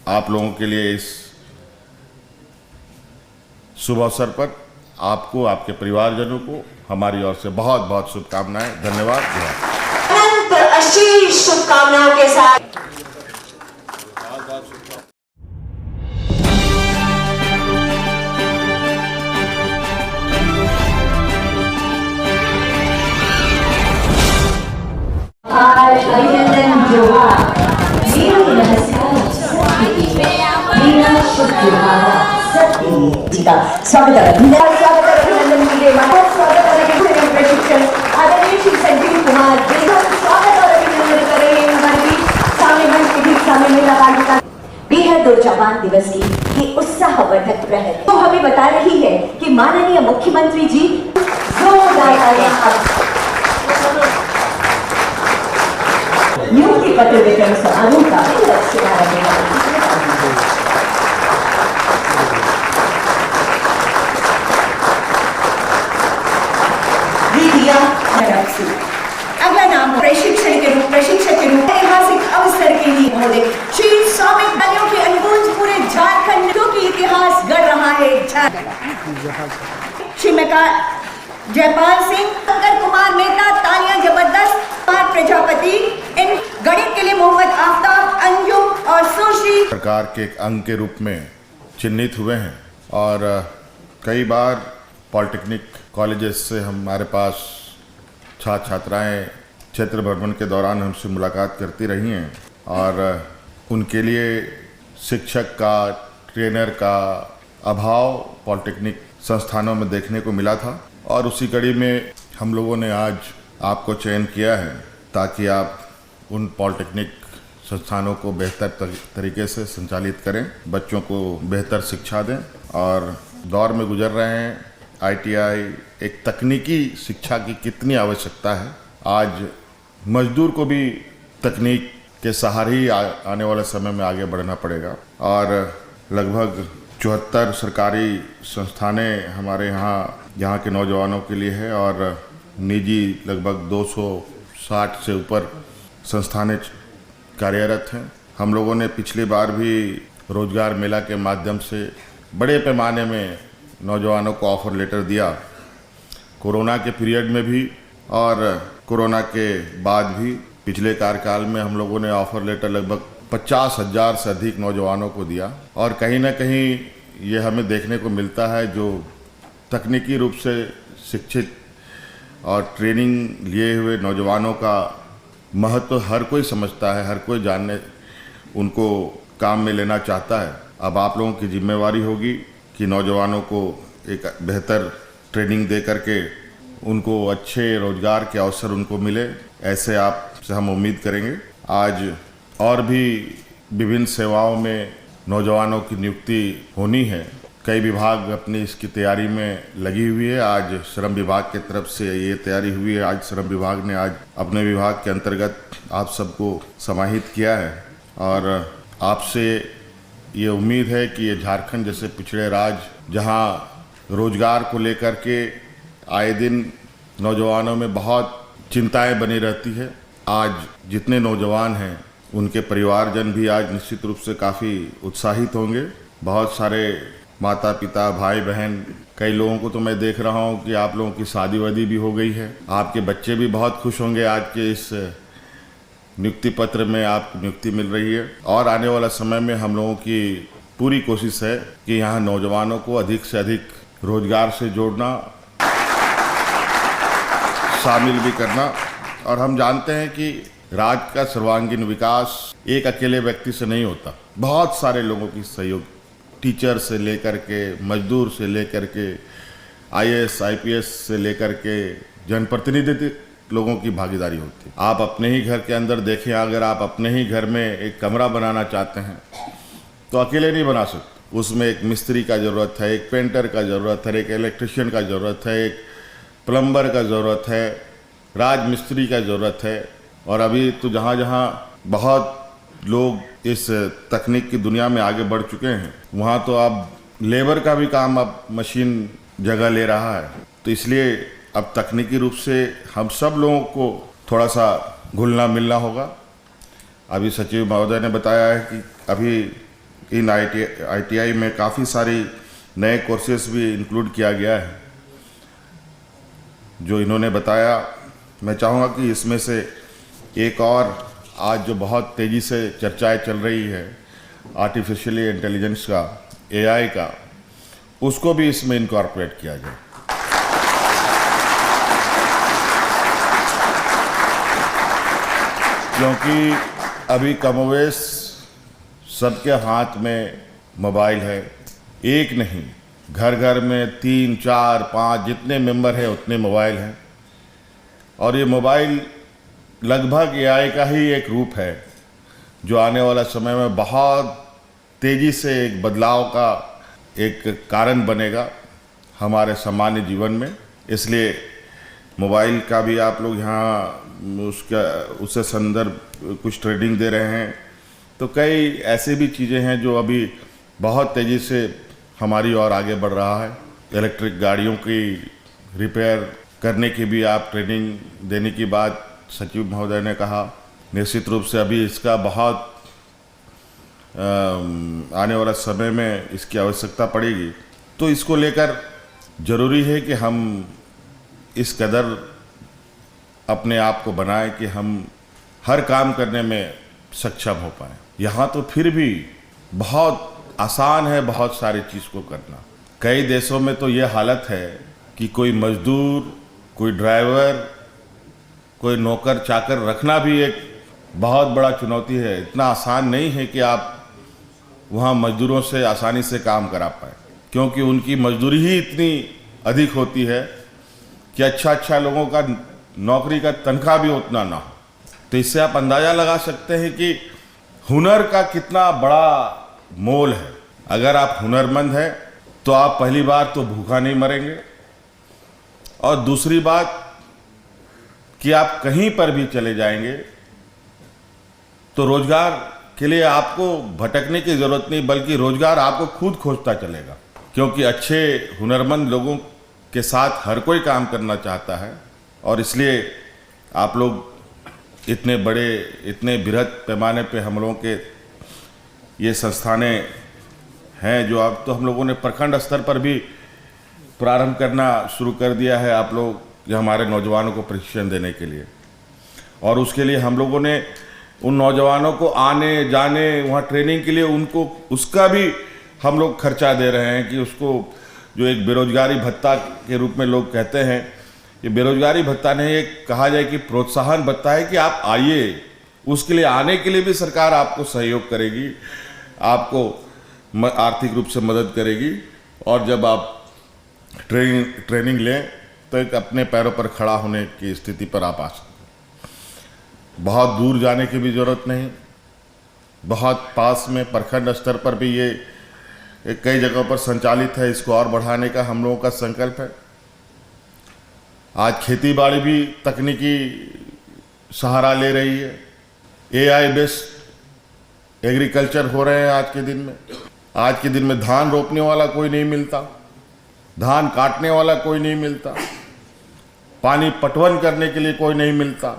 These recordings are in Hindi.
आप लोगों के लिए इस शुभ अवसर पर आपको, आपके परिवारजनों को हमारी ओर से बहुत बहुत शुभकामनाएं। धन्यवाद। अनंत आशीष शुभकामनाओं के साथ अभिनंदन जोहार जी का स्वागत है। स्वागत है अभिनंदन के लिए स्वागत है प्रशिक्षण आदरणीय श्री संजीव कुमार बेहद स्वागत और अभिनंदन कर रहे हैं हमारे बीच सामने मंच के बीच सामने महिला बालिका बेहद ऊर्जावान दिवस की ये उत्साहवर्धक प्रहर तो हमें बता रही है कि माननीय मुख्यमंत्री जी जोरदार नियुक्ति पत्र वितरण समारोह का अगला नाम प्रशिक्षण के रूप ऐतिहासिक अवसर के लिए महोदय श्री स्वामी बलियों की अनुगूंज पूरे झारखंड की इतिहास गढ़ रहा है। श्रीमती जयपाल सिंह, शंकर कुमार मेहता, तालियां जबरदस्त। प्रजापति, इन गणित के लिए मोहम्मद आफ्ताब, अंजुम और सुश्री सरकार के एक अंग के रूप में चिन्हित हुए हैं और कई बार पॉलिटेक्निक कॉलेजेस से हमारे पास छात्र छात्राएं क्षेत्र भ्रमण के दौरान हमसे मुलाकात करती रही हैं और उनके लिए शिक्षक का, ट्रेनर का अभाव पॉलिटेक्निक संस्थानों में देखने को मिला था और उसी कड़ी में हम लोगों ने आज आपको चयन किया है ताकि आप उन पॉलिटेक्निक संस्थानों को बेहतर तरीके से संचालित करें, बच्चों को बेहतर शिक्षा दें। और दौर में गुजर रहे हैं आईटीआई, एक तकनीकी शिक्षा की कितनी आवश्यकता है। आज मजदूर को भी तकनीक के सहारे ही आने वाले समय में आगे बढ़ना पड़ेगा और लगभग 74 सरकारी संस्थानें हमारे यहाँ के नौजवानों के लिए है और निजी लगभग 260 से ऊपर संस्थानें कार्यरत हैं। हम लोगों ने पिछली बार भी रोजगार मेला के माध्यम से बड़े पैमाने में नौजवानों को ऑफर लेटर दिया, कोरोना के पीरियड में भी और कोरोना के बाद भी। पिछले कार्यकाल में हम लोगों ने ऑफर लेटर लगभग 50,000 से अधिक नौजवानों को दिया और कहीं ना कहीं ये हमें देखने को मिलता है जो तकनीकी रूप से शिक्षित और ट्रेनिंग लिए हुए नौजवानों का महत्व हर कोई समझता है, हर कोई जानने उनको काम में लेना चाहता है। अब आप लोगों की जिम्मेवारी होगी कि नौजवानों को एक बेहतर ट्रेनिंग दे करके उनको अच्छे रोजगार के अवसर उनको मिले, ऐसे आपसे हम उम्मीद करेंगे। आज और भी विभिन्न सेवाओं में नौजवानों की नियुक्ति होनी है, कई विभाग अपनी इसकी तैयारी में लगी हुई है। आज श्रम विभाग की तरफ से ये तैयारी हुई है। आज श्रम विभाग ने आज अपने विभाग के अंतर्गत आप सबको समाहित किया है और आपसे ये उम्मीद है कि ये झारखंड जैसे पिछड़े राज्य जहां रोजगार को लेकर के आए दिन नौजवानों में बहुत चिंताएं बनी रहती है, आज जितने नौजवान हैं उनके परिवारजन भी आज निश्चित रूप से काफ़ी उत्साहित होंगे। बहुत सारे माता पिता, भाई बहन, कई लोगों को तो मैं देख रहा हूं कि आप लोगों की शादी वादी भी हो गई है। आपके बच्चे भी बहुत खुश होंगे आज के इस नियुक्ति पत्र में आपको नियुक्ति मिल रही है और आने वाला समय में हम लोगों की पूरी कोशिश है कि यहाँ नौजवानों को अधिक से अधिक रोजगार से जोड़ना, शामिल भी करना। और हम जानते हैं कि राज्य का सर्वांगीण विकास एक अकेले व्यक्ति से नहीं होता, बहुत सारे लोगों की सहयोग, टीचर से लेकर के, मजदूर से लेकर के, आईएएस आईपीएस से लेकर के जनप्रतिनिधि लोगों की भागीदारी होती है। आप अपने ही घर के अंदर देखें, अगर आप अपने ही घर में एक कमरा बनाना चाहते हैं तो अकेले नहीं बना सकते, उसमें एक मिस्त्री का ज़रूरत है, एक पेंटर का ज़रूरत है, एक इलेक्ट्रिशियन का ज़रूरत है, एक प्लम्बर का ज़रूरत है, राज मिस्त्री का ज़रूरत है। और अभी तो जहाँ जहाँ बहुत लोग इस तकनीक की दुनिया में आगे बढ़ चुके हैं, वहाँ तो अब लेबर का भी काम अब मशीन जगह ले रहा है। तो इसलिए अब तकनीकी रूप से हम सब लोगों को थोड़ा सा घुलना मिलना होगा। अभी सचिव महोदय ने बताया है कि अभी इन ITI में काफ़ी सारी नए कोर्सेज भी इंक्लूड किया गया है जो इन्होंने बताया। मैं चाहूँगा कि इसमें से एक और आज जो बहुत तेज़ी से चर्चाएं चल रही है आर्टिफिशियल इंटेलिजेंस का, AI का, उसको भी इसमें इनकॉर्पोरेट किया जाए। क्योंकि अभी कमोवेश सबके हाथ में मोबाइल है, एक नहीं, घर घर में 3, 4, 5 जितने मेंबर हैं उतने मोबाइल हैं। और ये मोबाइल लगभग AI का ही एक रूप है जो आने वाला समय में बहुत तेज़ी से एक बदलाव का एक कारण बनेगा हमारे सामान्य जीवन में। इसलिए मोबाइल का भी आप लोग यहाँ उससे संदर्भ कुछ ट्रेनिंग दे रहे हैं। तो कई ऐसे भी चीज़ें हैं जो अभी बहुत तेज़ी से हमारी ओर आगे बढ़ रहा है। इलेक्ट्रिक गाड़ियों की रिपेयर करने की भी आप ट्रेनिंग देने की बात सचिव महोदय ने कहा। निश्चित रूप से अभी इसका बहुत आने वाला समय में इसकी आवश्यकता पड़ेगी। तो इसको लेकर ज़रूरी है कि हम इस कदर अपने आप को बनाएं कि हम हर काम करने में सक्षम हो पाएं। यहाँ तो फिर भी बहुत आसान है बहुत सारी चीज़ को करना। कई देशों में तो ये हालत है कि कोई मजदूर, कोई ड्राइवर, कोई नौकर चाकर रखना भी एक बहुत बड़ा चुनौती है। इतना आसान नहीं है कि आप वहाँ मजदूरों से आसानी से काम करा पाए, क्योंकि उनकी मजदूरी ही इतनी अधिक होती है कि अच्छा लोगों का नौकरी का तनख्वाह भी उतना ना हो। तो इससे आप अंदाज़ा लगा सकते हैं कि हुनर का कितना बड़ा मोल है। अगर आप हुनरमंद हैं तो आप पहली बार तो भूखा नहीं मरेंगे, और दूसरी बात कि आप कहीं पर भी चले जाएंगे तो रोजगार के लिए आपको भटकने की ज़रूरत नहीं, बल्कि रोजगार आपको खुद खोजता चलेगा। क्योंकि अच्छे हुनरमंद लोगों के साथ हर कोई काम करना चाहता है। और इसलिए आप लोग इतने बड़े, इतने बृहद पैमाने पे हम लोगों के ये संस्थानें हैं जो अब तो हम लोगों ने प्रखंड स्तर पर भी प्रारंभ करना शुरू कर दिया है आप लोग हमारे नौजवानों को प्रशिक्षण देने के लिए। और उसके लिए हम लोगों ने उन नौजवानों को आने जाने वहाँ ट्रेनिंग के लिए उनको उसका भी हम लोग खर्चा दे रहे हैं कि उसको जो एक बेरोजगारी भत्ता के रूप में लोग कहते हैं, ये बेरोजगारी भत्ता नहीं, एक कहा जाए कि प्रोत्साहन भत्ता है कि आप आइए। उसके लिए आने के लिए भी सरकार आपको सहयोग करेगी, आपको आर्थिक रूप से मदद करेगी। और जब आप ट्रेनिंग लें तो एक अपने पैरों पर खड़ा होने की स्थिति पर आप आ सकते हैं। बहुत दूर जाने की भी ज़रूरत नहीं, बहुत पास में प्रखंड स्तर पर भी ये कई जगहों पर संचालित है। इसको और बढ़ाने का हम लोगों का संकल्प है। आज खेती बाड़ी भी तकनीकी सहारा ले रही है। AI बेस्ड एग्रीकल्चर हो रहे हैं आज के दिन में। आज के दिन में धान रोपने वाला कोई नहीं मिलता, धान काटने वाला कोई नहीं मिलता, पानी पटवन करने के लिए कोई नहीं मिलता।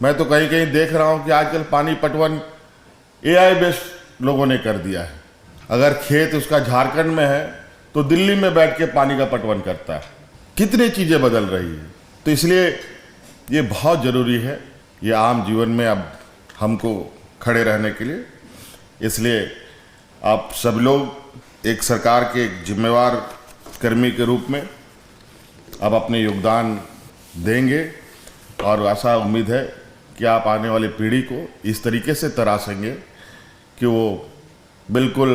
मैं तो कहीं कहीं देख रहा हूँ कि आजकल पानी पटवन AI बेस्ड लोगों ने कर दिया है। अगर खेत उसका झारखंड में है तो दिल्ली में बैठ के पानी का पटवन करता है। कितनी चीज़ें बदल रही हैं। तो इसलिए ये बहुत ज़रूरी है ये आम जीवन में अब हमको खड़े रहने के लिए। इसलिए आप सब लोग एक सरकार के एक जिम्मेवार कर्मी के रूप में अब अपने योगदान देंगे, और ऐसा उम्मीद है कि आप आने वाली पीढ़ी को इस तरीके से तराशेंगे कि वो बिल्कुल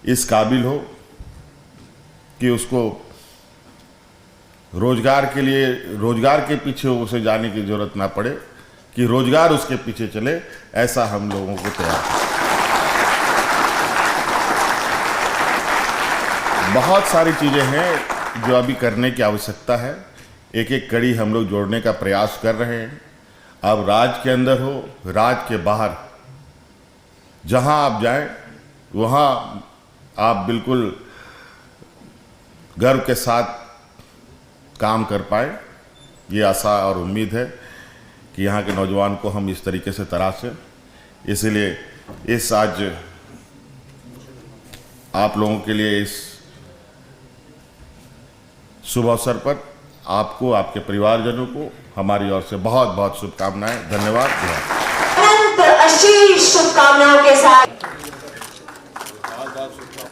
इस काबिल हो कि उसको रोजगार के लिए, रोजगार के पीछे उसे जाने की जरूरत ना पड़े, कि रोजगार उसके पीछे चले। ऐसा हम लोगों को तैयार है। बहुत सारी चीज़ें हैं जो अभी करने की आवश्यकता है। एक एक कड़ी हम लोग जोड़ने का प्रयास कर रहे हैं। अब राज्य के अंदर हो, राज्य के बाहर, जहां आप जाएं वहां आप बिल्कुल गर्व के साथ काम कर पाए। ये आशा और उम्मीद है कि यहाँ के नौजवान को हम इस तरीके से तराशें। इसलिए इस आज आप लोगों के लिए इस शुभ अवसर पर आपको, आपके परिवारजनों को हमारी ओर से बहुत बहुत शुभकामनाएं। धन्यवाद। अनंत आशीष शुभकामनाओं के साथ